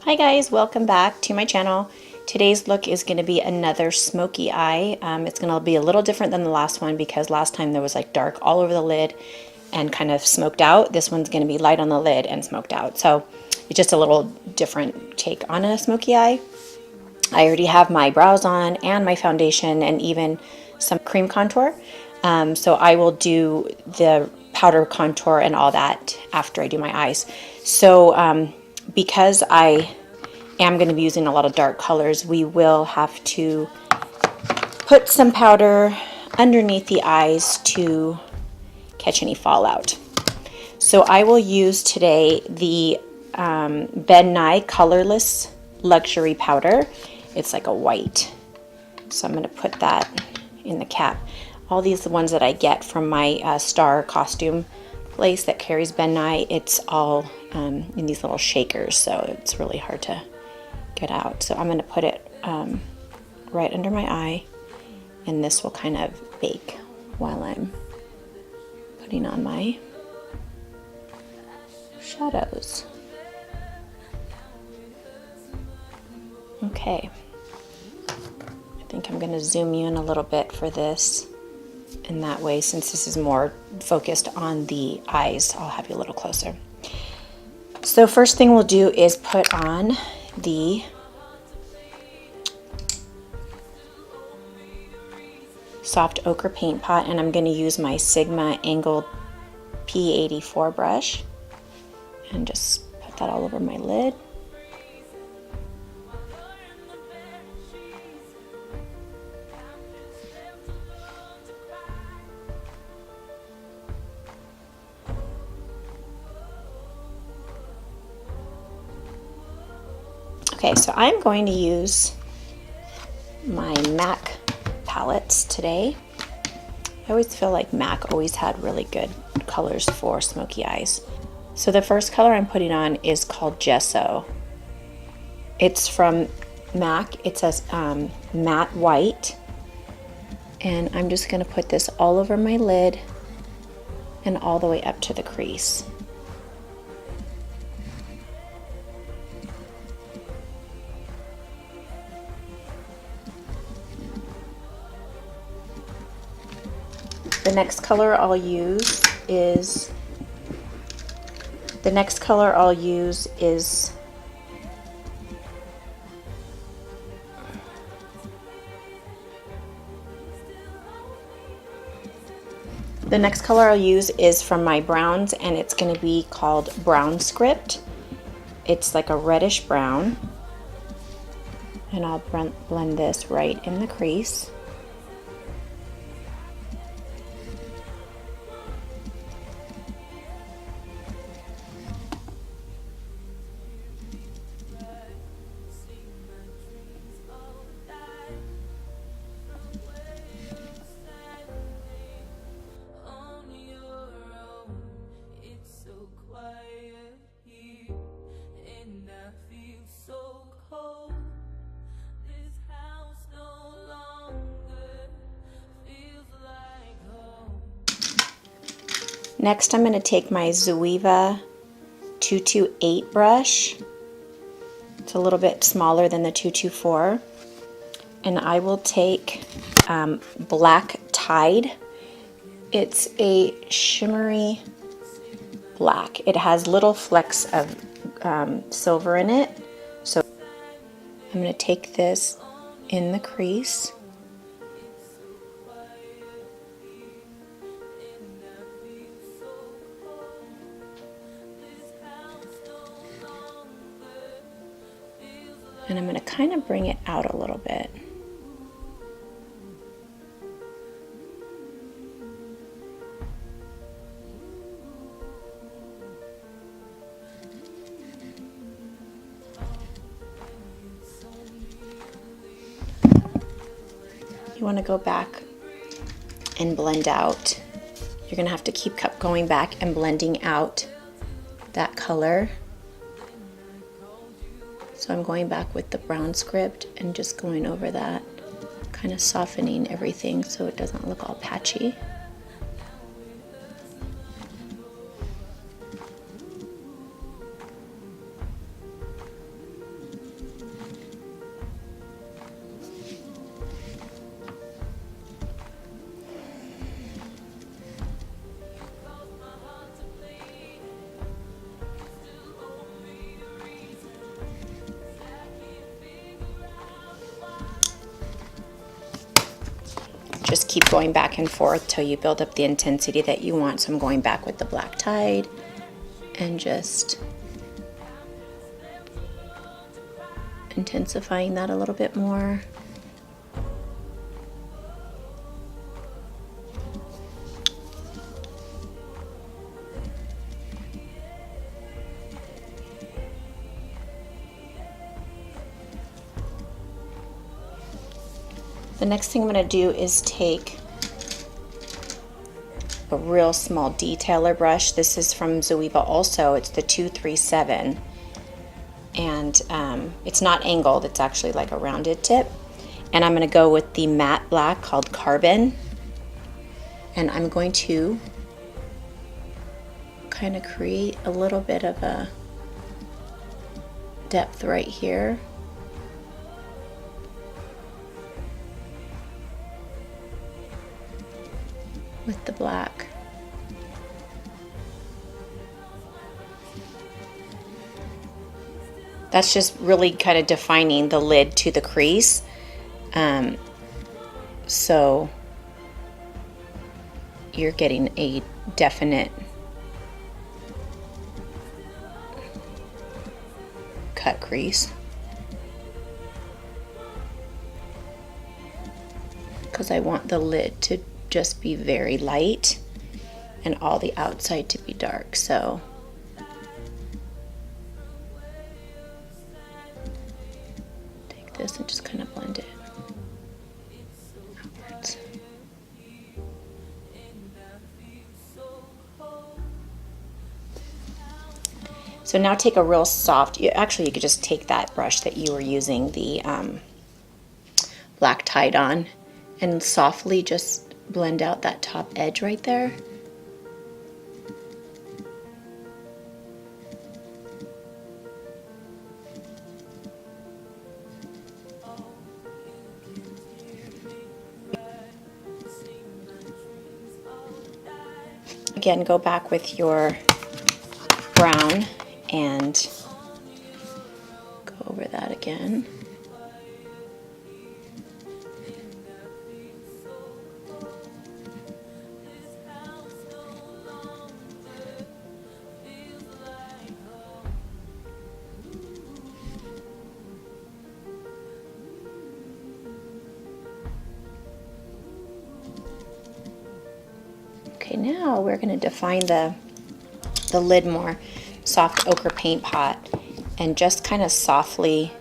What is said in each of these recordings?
Hi guys, welcome back to my channel. Today's look is going to be another smoky eye. It's going to be a little different than the last one because last time there was like dark all over the lid and kind of smoked out. This one's going to be light on the lid and smoked out. So it's just a little different take on a smoky eye. I already have my brows on and my foundation and even some cream contour. So I will do the powder contour and all that after I do my eyes. So because I am going to be using a lot of dark colors, we will have to put some powder underneath the eyes to catch any fallout. So I will use today the Ben Nye Colorless Luxury Powder. It's like a white. So I'm going to put that in the cap. All these, the ones that I get from my Star costume place that carries Ben Nye, it's all in these little shakers, so it's really hard to get out. So I'm going to put it right under my eye, and this will kind of bake while I'm putting on my shadows. Okay, I think I'm going to zoom you in a little bit for this, and that way, since this is more focused on the eyes, I'll have you a little closer. So first thing we'll do is put on the soft ochre paint pot, and I'm going to use my Sigma angled P84 brush and just put that all over my lid. Okay, so I'm going to use my MAC palettes today. I always feel like MAC always had really good colors for smoky eyes. So the first color I'm putting on is called Gesso. It's from MAC. It says matte white. And I'm just going to put this all over my lid and all the way up to the crease. The next color I'll use is from my browns, and it's going to be called Brown Script. It's like a reddish brown, and I'll blend this right in the crease. Next, I'm going to take my Zoeva 228 brush. It's a little bit smaller than the 224. And I will take Black Tide. It's a shimmery black. It has little flecks of silver in it. So I'm going to take this in the crease. And I'm going to kind of bring it out a little bit. You want to go back and blend out. You're going to have to keep going back and blending out that color. So I'm going back with the brown script and just going over that, kind of softening everything so it doesn't look all patchy. keep going back and forth till you build up the intensity that you want. So I'm going back with the black tide and just intensifying that a little bit more. The next thing I'm going to do is take a real small detailer brush. This is from Zoeva also. It's the 237. And it's not angled. It's actually like a rounded tip. And I'm going to go with the matte black called Carbon. And I'm going to kind of create a little bit of a depth right here. With the black. That's just really kind of defining the lid to the crease. So you're getting a definite cut crease. Because I want the lid to just be very light and all the outside to be dark. So take this and just kind of blend it outwards. So now take a real soft, actually you could just take that brush that you were using the black tide on and softly just blend out that top edge right there. Again, go back with your brown and go over that again. Okay, now we're going to define the lid more. Soft ochre paint pot, and just kind of softly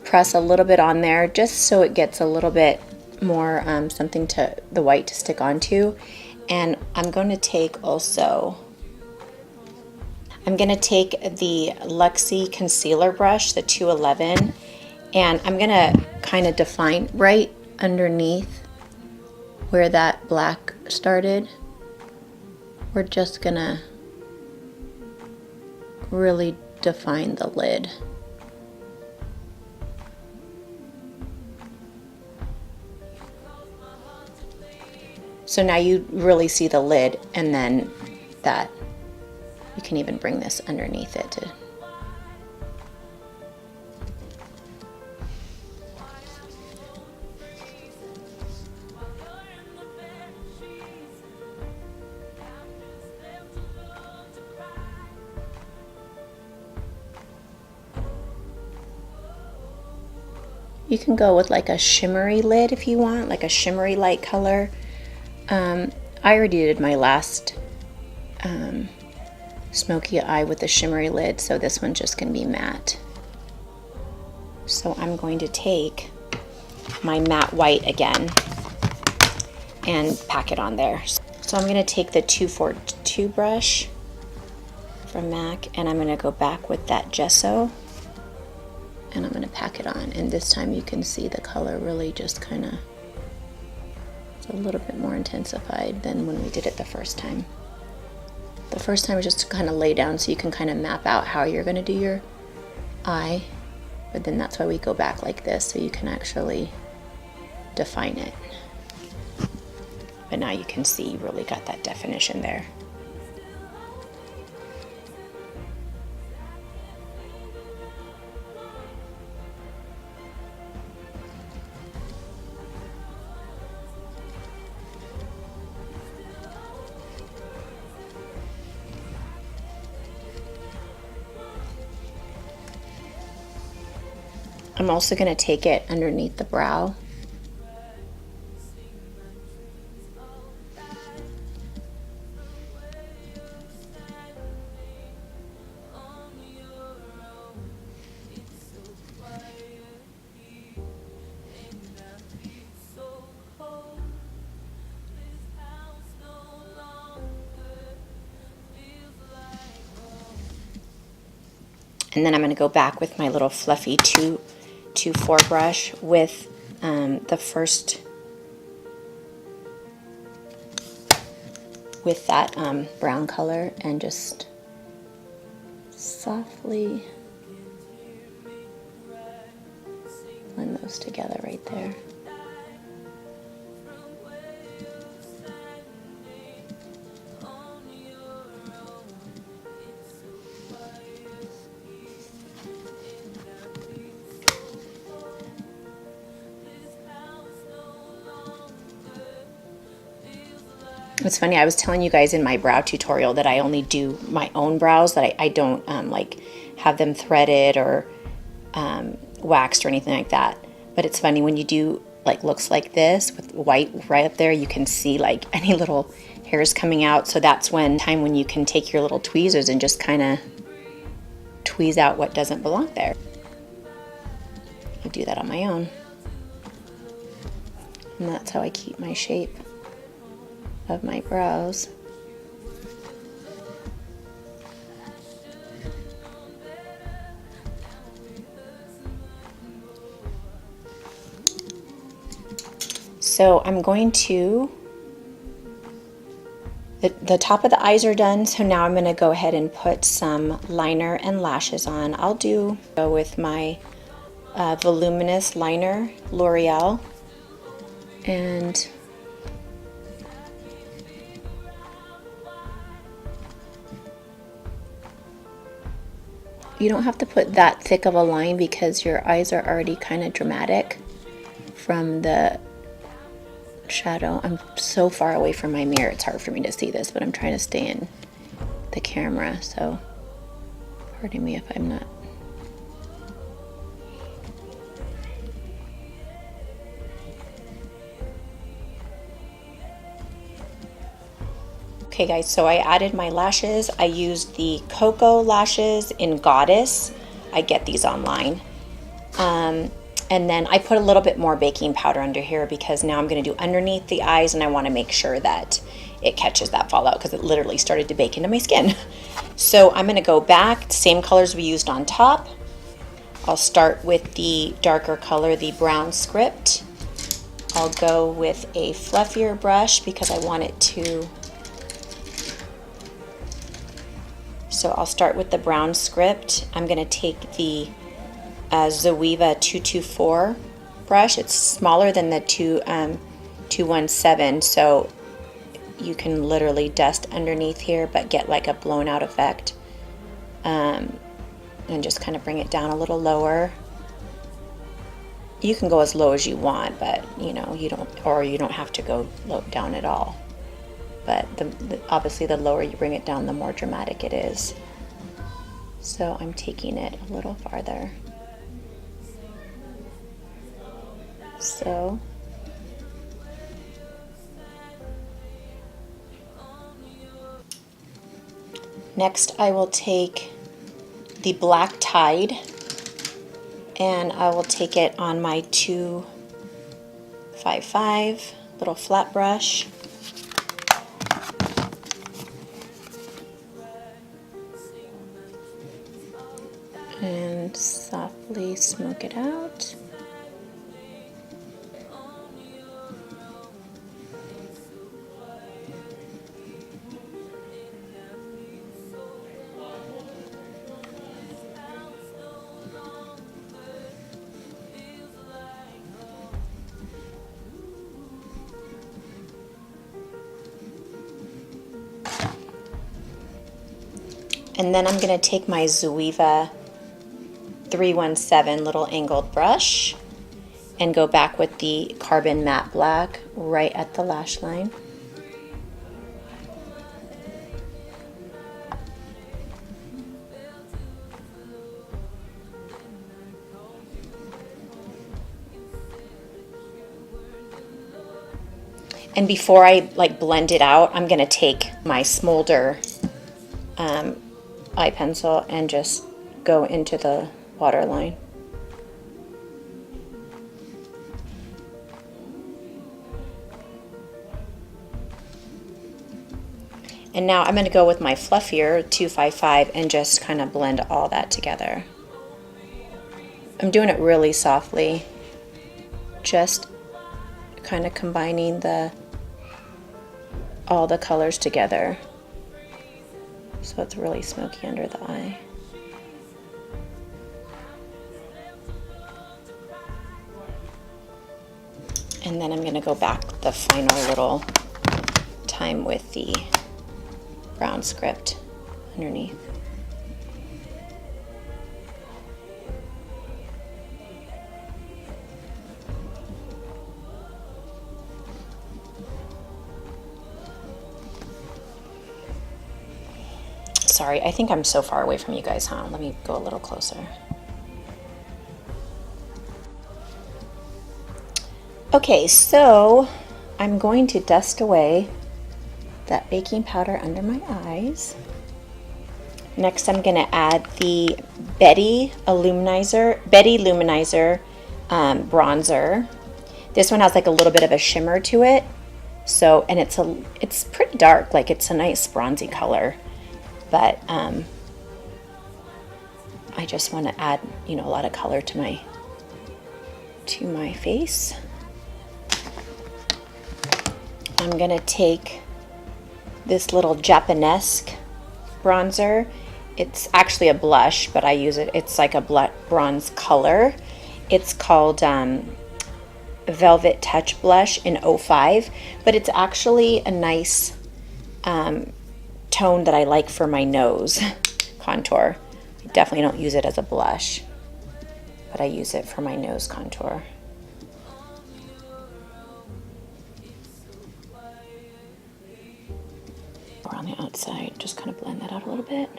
press a little bit on there just so it gets a little bit more something to the white to stick onto. And I'm going to take also, I'm going to take the Luxie concealer brush, the 211, and I'm going to kind of define right underneath where that black started. We're just going to really define the lid. So now you really see the lid, and then that you can even bring this underneath it to you can go with like a shimmery lid if you want, like a shimmery light color. I already did my last Smokey Eye with a shimmery lid, so this one's just going to be matte. So I'm going to take my matte white again and pack it on there. So I'm going to take the 242 brush from MAC, and I'm going to go back with that Gesso, and I'm going to pack it on. And this time you can see the color really just kind of, it's a little bit more intensified than when we did it the first time. The first time was just to kind of lay down so you can kind of map out how you're going to do your eye, but then that's why we go back like this so you can actually define it. But now you can see you really got that definition there. I'm also going to take it underneath the brow. And then I'm going to go back with my little fluffy 224 brush with the first, with that brown color, and just softly blend those together right there. It's funny, I was telling you guys in my brow tutorial that I only do my own brows, that I don't like have them threaded or waxed or anything like that. But it's funny when you do like looks like this with white right up there, you can see like any little hairs coming out. So that's when you can take your little tweezers and just kind of tweeze out what doesn't belong there. I do that on my own. And that's how I keep my shape of my brows. So I'm going to, the top of the eyes are done, so now I'm going to go ahead and put some liner and lashes on. I'll go with my voluminous liner, L'Oreal, and you don't have to put that thick of a line because your eyes are already kind of dramatic from the shadow. I'm so far away from my mirror, it's hard for me to see this, but I'm trying to stay in the camera, so pardon me if I'm not. Okay guys, so I added my lashes. I used the Koko lashes in Goddess. I get these online. And then I put a little bit more baking powder under here because now I'm going to do underneath the eyes, and I want to make sure that it catches that fallout because it literally started to bake into my skin. So I'm going to go back, same colors we used on top. I'll start with the darker color, the brown script. I'll go with a fluffier brush because I want it to. So I'll start with the brown script. I'm going to take the Zoeva 224 brush. It's smaller than the 217, so you can literally dust underneath here but get like a blown out effect, and just kind of bring it down a little lower. You can go as low as you want, but you know, you don't have to go low down at all. But obviously the lower you bring it down, the more dramatic it is. So I'm taking it a little farther. So next I will take the Black Tide, and I will take it on my 255 little flat brush. And softly smoke it out. And then I'm going to take my Zoeva 317 little angled brush and go back with the Carbon Matte Black right at the lash line. And before I like blend it out, I'm gonna take my smolder eye pencil and just go into the waterline. And now I'm going to go with my fluffier 255 and just kind of blend all that together. I'm doing it really softly, just kind of combining all the colors together so it's really smoky under the eye. And then I'm going to go back the final little time with the brown script underneath. Sorry, I think I'm so far away from you guys, huh? Let me go a little closer. Okay, so I'm going to dust away that baking powder under my eyes. Next, I'm going to add the Betty Luminizer bronzer. This one has like a little bit of a shimmer to it. So, and it's pretty dark, like it's a nice bronzy color. But I just want to add, a lot of color to my face. I'm going to take this little Japanesque bronzer. It's actually a blush, but I use it. It's like a bronze color. It's called Velvet Touch Blush in 05, but it's actually a nice tone that I like for my nose contour. I definitely don't use it as a blush, but I use it for my nose contour. Or on the outside, just kind of blend that out a little bit.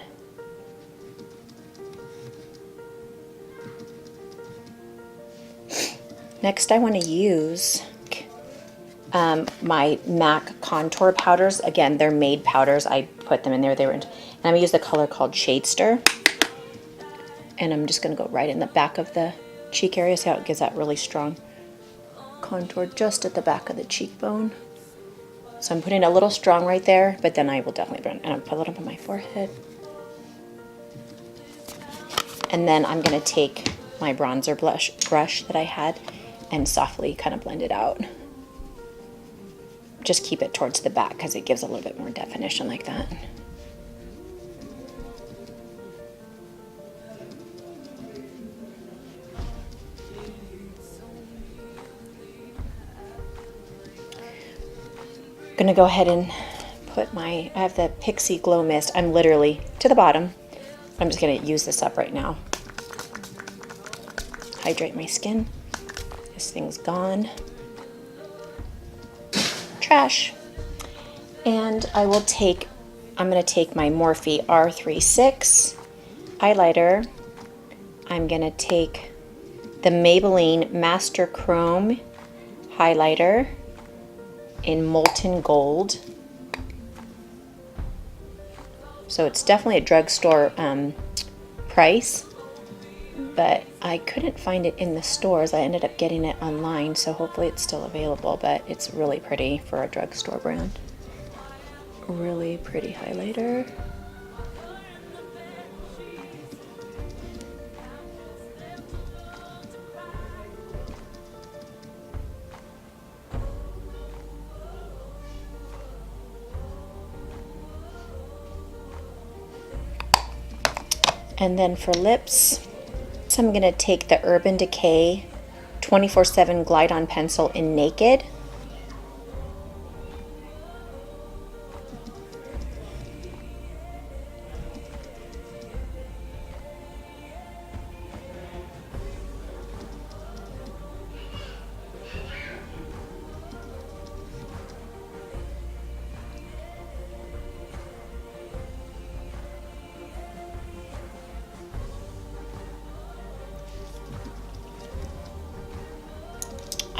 Next, I want to use my MAC contour powders. Again, they're made powders. I put them in there. And I'm going to use the color called Shadester. And I'm just going to go right in the back of the cheek area. See how it gives that really strong contour just at the back of the cheekbone. So I'm putting a little strong right there, but then I will definitely blend, and I'll put it up on my forehead. And then I'm going to take my bronzer brush that I had and softly kind of blend it out. Just keep it towards the back because it gives a little bit more definition like that. I'm gonna go ahead and put I have the Pixie Glow Mist. I'm literally to the bottom. I'm just gonna use this up right now. Hydrate my skin. This thing's gone. Trash. And I'm gonna take my Morphe R36 highlighter. I'm gonna take the Maybelline Master Chrome highlighter in Molten Gold. So it's definitely a drugstore price, but I couldn't find it in the stores. I ended up getting it online, so hopefully it's still available, but it's really pretty for a drugstore brand. Really pretty highlighter. And then for lips, so I'm going to take the Urban Decay 24/7 Glide On Pencil in Naked.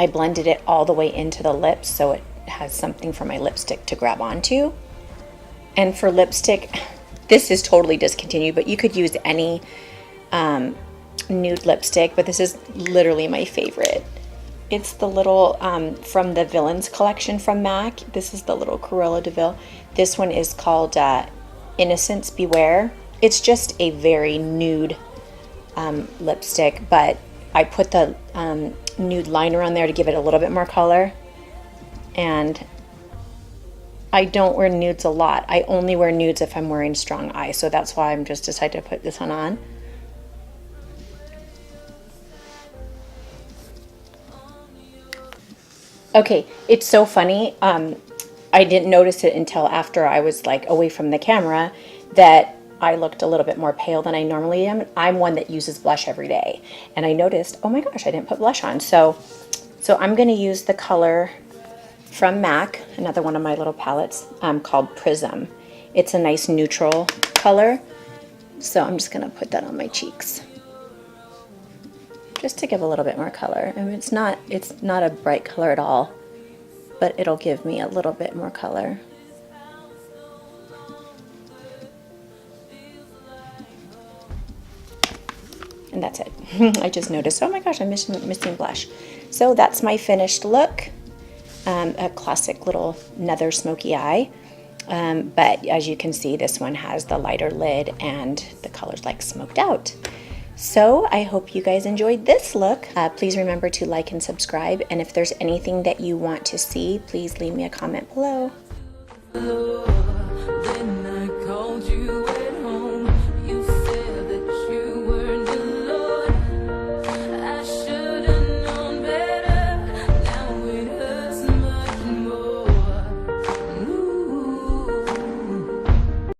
I blended it all the way into the lips so it has something for my lipstick to grab onto. And for lipstick, this is totally discontinued, but you could use any nude lipstick, but this is literally my favorite. It's the little, from the Villains collection from MAC. This is the little Cruella de Vil. This one is called Innocence Beware. It's just a very nude lipstick, but I put the nude liner on there to give it a little bit more color. And I don't wear nudes a lot. I only wear nudes if I'm wearing strong eye, so that's why I'm just decided to put this one on. Okay, it's so funny. I didn't notice it until after I was like away from the camera that I looked a little bit more pale than I normally am. I'm one that uses blush every day, and I noticed, oh my gosh, I didn't put blush on. So I'm gonna use the color from MAC, another one of my little palettes, called Prism. It's a nice neutral color, so I'm just gonna put that on my cheeks, just to give a little bit more color. I mean, it's not a bright color at all, but it'll give me a little bit more color. And that's it. I just noticed, oh my gosh, I'm missing blush. So that's my finished look. A classic little nether smoky eye. But as you can see, this one has the lighter lid and the color's like smoked out. So I hope you guys enjoyed this look. Please remember to like and subscribe. And if there's anything that you want to see, please leave me a comment below. Then I called you.